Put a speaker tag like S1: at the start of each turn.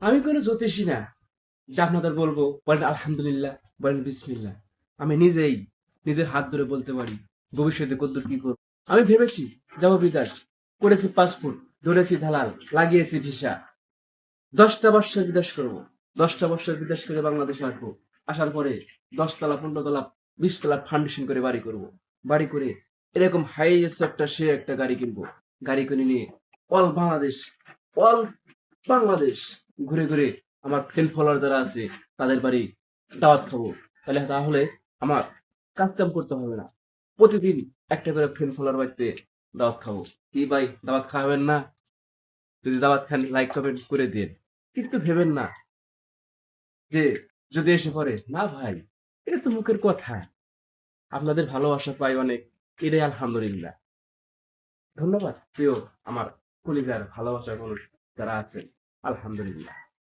S1: আমি কোনো জ্যোতিষী না যে আপনাদের বলবো বলেন আলহামদুলিল্লাহ, বলেন বিসমিল্লাহ। আমি নিজেই নিজের হাত ধরে বলতে পারি ভবিষ্যতে কতদূর কি করবো। আমি ভেবেছি যাবো বিদেশ, করেছি পাসপোর্ট, ধরেছি দালাল, লাগিয়েছি ভিসা, 10টা বছর বিদেশ করবো, 10টা বছর বিদেশ করে বাংলাদেশে আসবো। আসার পরে 10 তলা, 15 তলা, 20 তলা ফাউন্ডেশন করে বাড়ি করব। বাড়ি করে এরকম হাইয়েস্ট একটা সে একটা গাড়ি কিনবো। গাড়ি কিনে নিয়ে অল বাংলাদেশ, অল বাংলাদেশ ঘুরে ঘুরে আমার ফ্রেন্ড ফলোয়ার যারা আছে তাদের বাড়ি দাওয়াত খাবো। তাহলে আমার কাজ কাম করতে হবে না। প্রতিদিন একটা করে ফ্রেন্ড ফলোয়ার বাড়িতে দাওয়াত খাবো। কি ভাই, দাওয়াত খাবেন না? যদি দাওয়াত খান লাইক কমেন্ট করে দিন। কিন্তু ভেবেন না যে যদি এসে পড়ে না ভাই, এটা তো মুখের কথা। আপনাদের ভালোবাসা পাই অনেক, এটাই আলহামদুলিল্লাহ। ধন্যবাদ প্রিয় আমার কলিজার ভালোবাসার মানুষ যারা আছেন, আলহামদুলিল্লাহ।